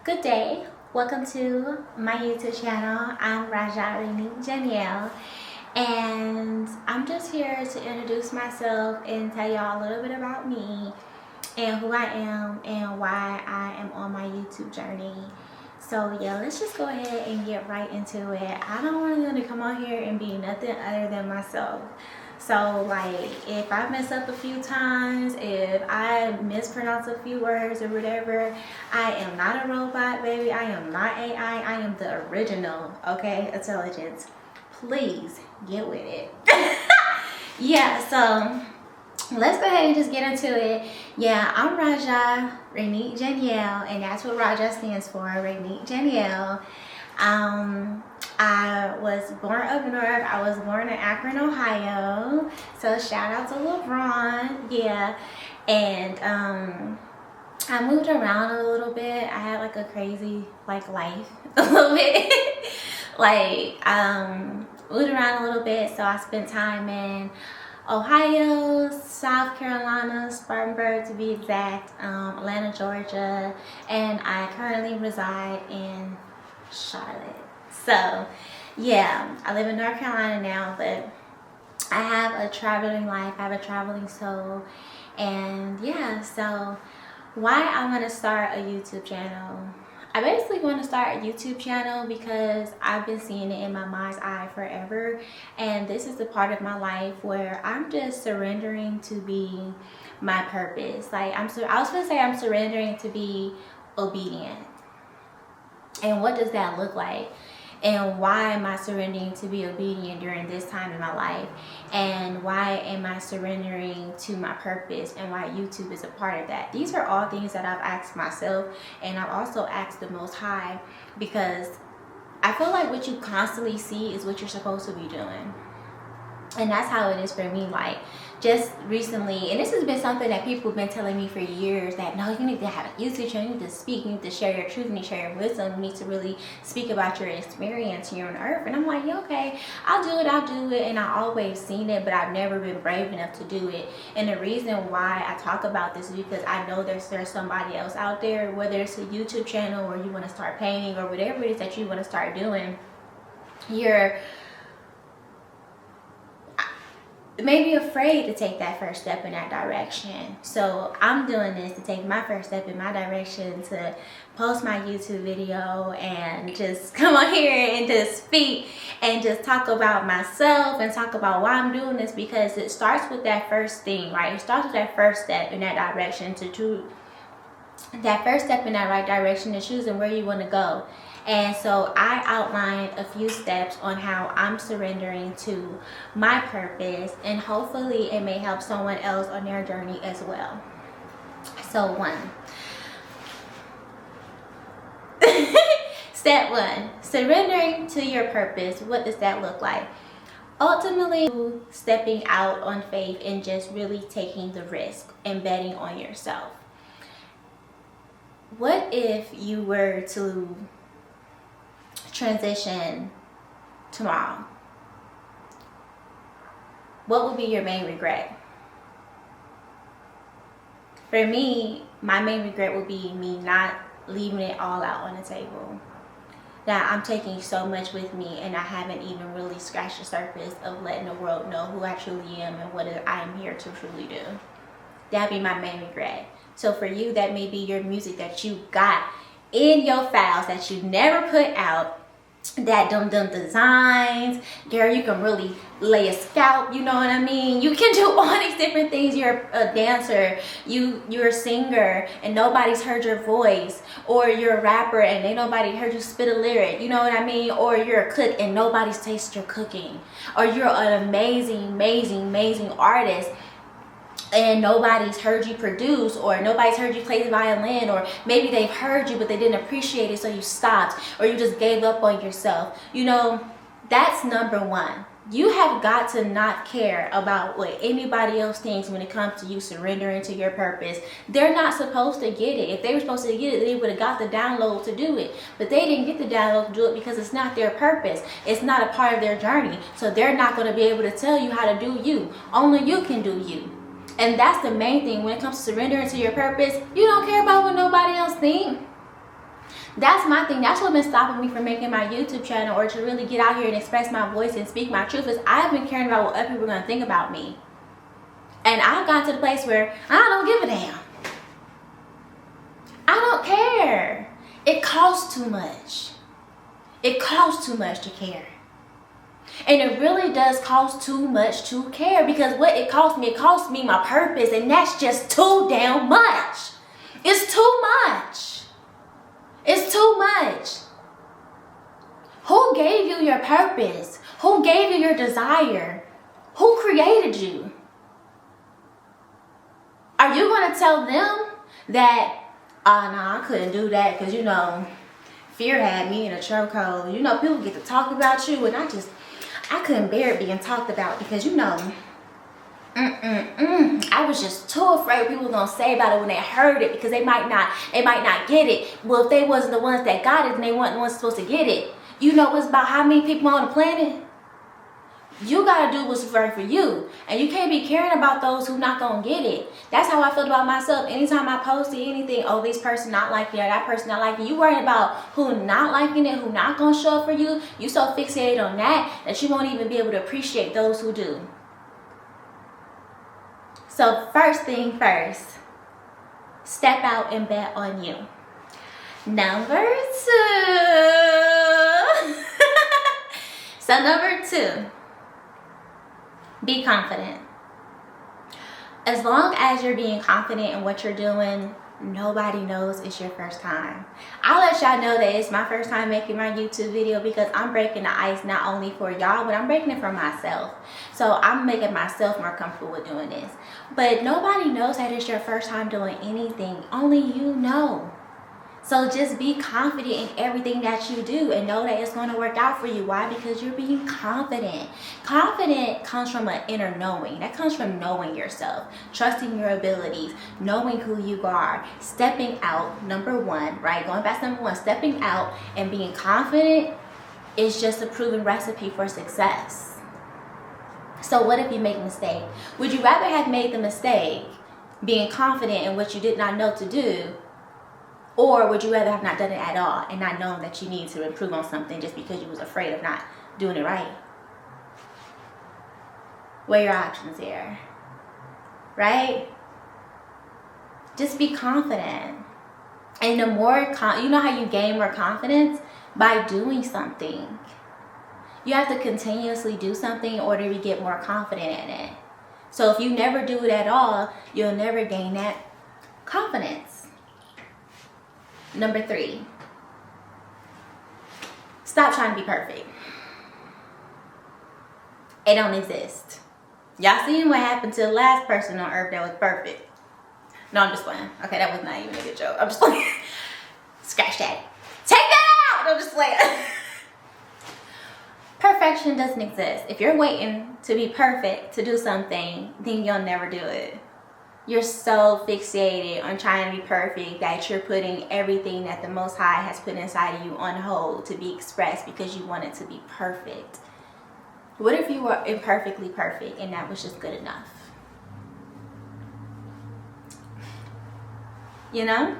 Good day. Welcome to my YouTube channel. I'm Raja Janielle, and I'm just here to introduce myself and tell y'all a little bit about me and who I am and why I am on my YouTube journey. So yeah, let's just go ahead and get right into it. I don't want to come on here and be nothing other than myself. So like, if I mess up a few times, if I mispronounce a few words or whatever, I am not a robot, baby. I am not AI. I am the original, okay, intelligence. Please get with it. Yeah, so let's go ahead and just get into it. Yeah, I'm Raja Janielle, and that's what Raja stands for, Janielle. I was born up north. I was born in Akron, Ohio. So shout out to LeBron. Yeah. And I moved around a little bit. I had like a crazy life a little bit. Moved around a little bit. So I spent time in Ohio, South Carolina, Spartanburg to be exact, Atlanta, Georgia, and I currently reside in Charlotte. So yeah, I live in North Carolina now, but I have a traveling life. I have a traveling soul. And yeah, so why I want to start a YouTube channel? I basically want to start a YouTube channel because I've been seeing it in my mind's eye forever, and this is the part of my life where I'm just surrendering to be my purpose. Like I was gonna say I'm surrendering to be obedient. And what does that look like? And why am I surrendering to be obedient during this time in my life? And why am I surrendering to my purpose, and why YouTube is a part of that? These are all things that I've asked myself, and I've also asked the Most High, because I feel like what you constantly see is what you're supposed to be doing. And that's how it is for me. Like just recently, and this has been something that people have been telling me for years, that no, you need to have a YouTube channel, you need to speak, you need to share your truth, you need to share your wisdom, you need to really speak about your experience here on earth. And I'm like, yeah, okay, I'll do it. And I always seen it, but I've never been brave enough to do it. And the reason why I talk about this is because I know there's somebody else out there, whether it's a YouTube channel or you want to start painting or whatever it is that you want to start doing, you're maybe afraid to take that first step in that direction. So I'm doing this to take my first step in my direction, to post my YouTube video and just come on here and just speak and just talk about myself and talk about why I'm doing this, because it starts with that first thing, right? It starts with that first step in that direction, that first step in that right direction, to choosing where you want to go. And so I outlined a few steps on how I'm surrendering to my purpose, and hopefully it may help someone else on their journey as well. So step one, surrendering to your purpose. What does that look like? Ultimately, stepping out on faith and just really taking the risk and betting on yourself. What if you were to transition tomorrow? What would be your main regret? For me, my main regret would be me not leaving it all out on the table. That I'm taking so much with me, and I haven't even really scratched the surface of letting the world know who I truly am and what I am here to truly do. That'd be my main regret. So for you, that may be your music that you got in your files that you never put out, that dumb designs. Girl, you can really lay a scalp, you know what I mean? You can do all these different things. You're a dancer, you're a singer and nobody's heard your voice, or you're a rapper and ain't nobody heard you spit a lyric, you know what I mean? Or you're a cook and nobody's tasted your cooking, or you're an amazing artist and nobody's heard you produce, or nobody's heard you play the violin, or maybe they've heard you but they didn't appreciate it, so you stopped, or you just gave up on yourself. You know, that's number one. You have got to not care about what anybody else thinks when it comes to you surrendering to your purpose. They're not supposed to get it. If they were supposed to get it, they would have got the download to do it. But they didn't get the download to do it because it's not their purpose. It's not a part of their journey. So they're not going to be able to tell you how to do you. Only you can do you. And that's the main thing when it comes to surrendering to your purpose. You don't care about what nobody else thinks. That's my thing. That's what's been stopping me from making my YouTube channel or to really get out here and express my voice and speak my truth, is I've been caring about what other people are going to think about me. And I've gotten to the place where I don't give a damn. I don't care. It costs too much. It costs too much to care. And it really does cost too much to care, because what it cost me my purpose, and that's just too damn much. It's too much. It's too much. Who gave you your purpose? Who gave you your desire? Who created you? Are you going to tell them that, oh, no, I couldn't do that because, you know, fear had me in a chokehold. You know, people get to talk about you, and I couldn't bear it being talked about because, you know, I was just too afraid what people were going to say about it when they heard it, because they might not get it. Well, if they wasn't the ones that got it, then they weren't the ones supposed to get it. You know, it's about how many people on the planet. You got to do what's right for you. And you can't be caring about those who not going to get it. That's how I feel about myself. Anytime I post anything, oh, this person not liking it, or that person not liking it, you worried about who not liking it, who not going to show up for you. You so fixated on that you won't even be able to appreciate those who do. So first thing first, step out and bet on you. Number 2. So number 2. Be confident. As long as you're being confident in what you're doing, nobody knows it's your first time. I'll let y'all know that it's my first time making my YouTube video, because I'm breaking the ice not only for y'all, but I'm breaking it for myself. So I'm making myself more comfortable with doing this. But nobody knows that it's your first time doing anything. Only you know. So just be confident in everything that you do and know that it's going to work out for you. Why? Because you're being confident. Confident comes from an inner knowing. That comes from knowing yourself, trusting your abilities, knowing who you are, stepping out, number 1, right? Going back to number 1, stepping out and being confident is just a proven recipe for success. So what if you make a mistake? Would you rather have made the mistake being confident in what you did not know to do, or would you rather have not done it at all and not known that you need to improve on something just because you was afraid of not doing it right? What are your options here? Right? Just be confident. And the more, you know how you gain more confidence? By doing something. You have to continuously do something in order to get more confident in it. So if you never do it at all, you'll never gain that confidence. Number 3, stop trying to be perfect. It don't exist. Y'all seen what happened to the last person on earth that was perfect? No, I'm just playing. Okay, that was not even a good joke. I'm just playing. Scratch that. Take that out! I'm just playing. Perfection doesn't exist. If you're waiting to be perfect to do something, then you'll never do it. You're so fixated on trying to be perfect that you're putting everything that the Most High has put inside of you on hold to be expressed because you want it to be perfect. What if you were imperfectly perfect and that was just good enough? You know?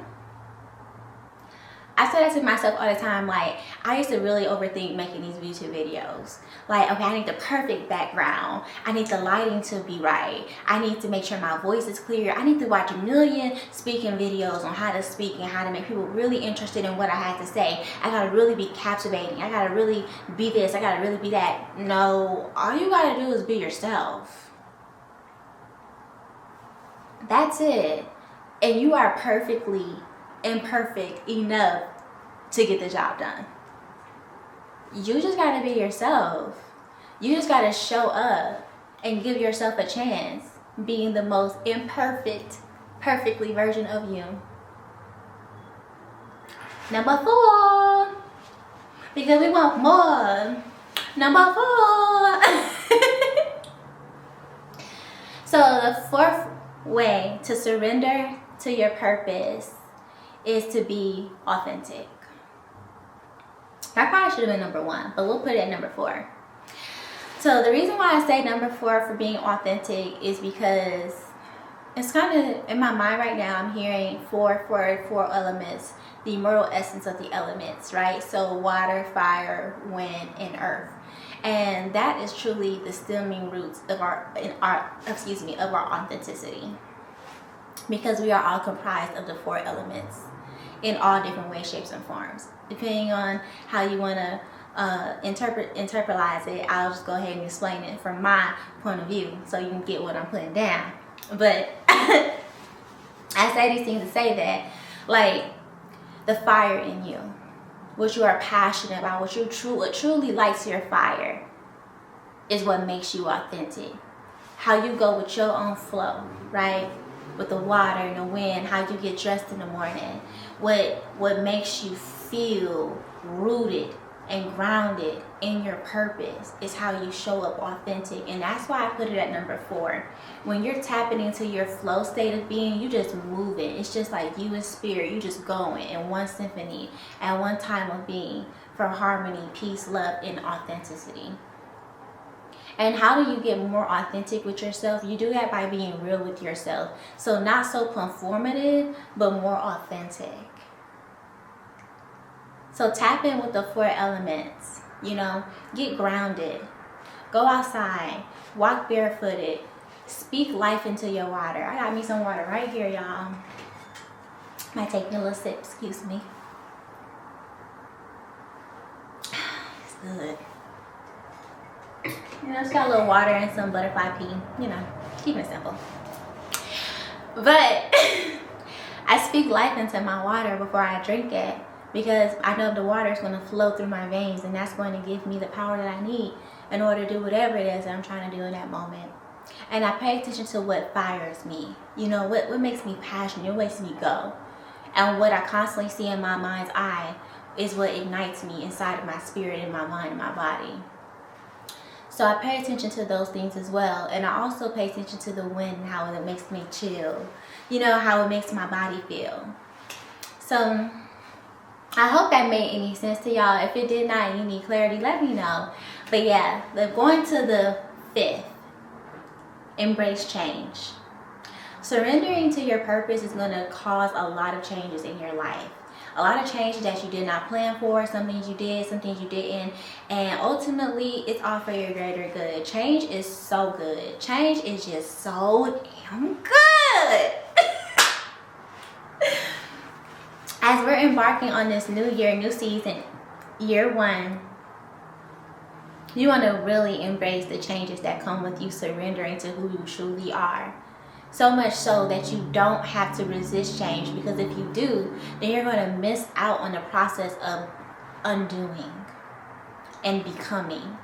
I say that to myself all the time. Like, I used to really overthink making these YouTube videos. Like, okay, I need the perfect background. I need the lighting to be right. I need to make sure my voice is clear. I need to watch a million speaking videos on how to speak and how to make people really interested in what I had to say. I gotta really be captivating. I gotta really be this. I gotta really be that. No, all you gotta do is be yourself. That's it. And you are perfectly imperfect enough to get the job done. You just gotta be yourself. You just gotta show up and give yourself a chance being the most imperfect, perfectly version of you. Number 4, because we want more. Number 4. So the 4th way to surrender to your purpose is to be authentic. That probably should have been number 1, but we'll put it at number 4. So the reason why I say number 4 for being authentic is because it's kind of in my mind right now. I'm hearing four elements, the immortal essence of the elements, right? So water, fire, wind, and earth. And that is truly the stemming roots of our authenticity, because we are all comprised of the four elements in all different ways, shapes, and forms. Depending on how you want to interpretize it, I'll just go ahead and explain it from my point of view so you can get what I'm putting down. But I say these things to say that, like, the fire in you, what you are passionate about, what truly lights your fire, is what makes you authentic. How you go with your own flow, right? With the water and the wind, how you get dressed in the morning, what makes you feel rooted and grounded in your purpose is how you show up authentic. And that's why I put it at number 4. When you're tapping into your flow state of being, you just moving. It's just like you and spirit, you just going in one symphony at one time of being for harmony, peace, love, and authenticity. And how do you get more authentic with yourself? You do that by being real with yourself. So not so conformative, but more authentic. So tap in with the 4 elements, get grounded, go outside, walk barefooted, speak life into your water. I got me some water right here, y'all. Might take me a little sip, excuse me. It's good. It's got a little water and some butterfly pea, keeping it simple. But I speak life into my water before I drink it, because I know the water is going to flow through my veins, and that's going to give me the power that I need in order to do whatever it is that I'm trying to do in that moment. And I pay attention to what fires me, what makes me passionate, what makes me go. And what I constantly see in my mind's eye is what ignites me inside of my spirit and my mind and my body. So I pay attention to those things as well. And I also pay attention to the wind and how it makes me chill, how it makes my body feel. So I hope that made any sense to y'all. If it did not, you need clarity, let me know. But yeah, going to the 5th, embrace change. Surrendering to your purpose is going to cause a lot of changes in your life. A lot of changes that you did not plan for, some things you did, some things you didn't. And ultimately, it's all for your greater good. Change is so good. Change is just so damn good. As we're embarking on this new year, new season, year 1, you want to really embrace the changes that come with you surrendering to who you truly are. So much so that you don't have to resist change, because if you do, then you're going to miss out on the process of undoing and becoming.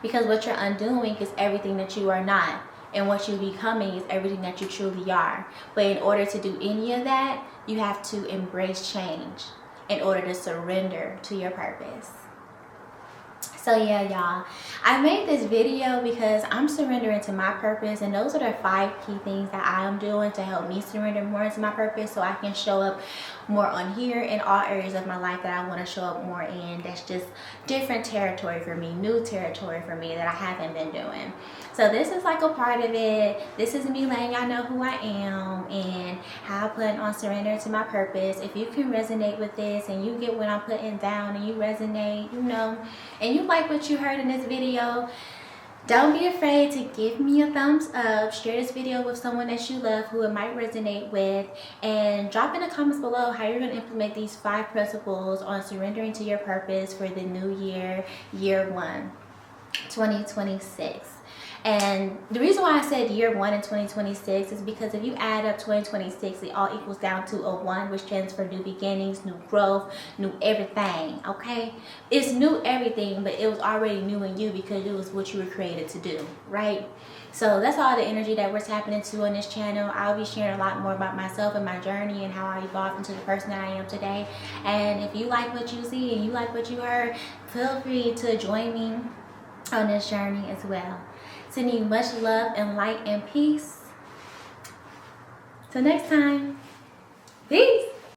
Because what you're undoing is everything that you are not, and what you're becoming is everything that you truly are. But in order to do any of that, you have to embrace change in order to surrender to your purpose. So yeah, y'all, I made this video because I'm surrendering to my purpose, and those are the 5 key things that I am doing to help me surrender more into my purpose, so I can show up more on here in all areas of my life that I want to show up more in. That's just different territory for me, new territory for me that I haven't been doing. So this is like a part of it. This is me letting y'all know who I am and how I plan on surrendering to my purpose. If you can resonate with this and you get what I'm putting down and you resonate, and you like what you heard in this video, don't be afraid to give me a thumbs up. Share this video with someone that you love who it might resonate with, and drop in the comments below how you're going to implement these 5 principles on surrendering to your purpose for the new year, year 1, 2026. And the reason why I said year 1 in 2026 is because if you add up 2026, it all equals down to a 1, which stands for new beginnings, new growth, new everything, okay? It's new everything, but it was already new in you because it was what you were created to do, right? So that's all the energy that we're tapping into on this channel. I'll be sharing a lot more about myself and my journey and how I evolved into the person that I am today. And if you like what you see and you like what you heard, feel free to join me on this journey as well. Sending you much love and light and peace. Till next time, peace.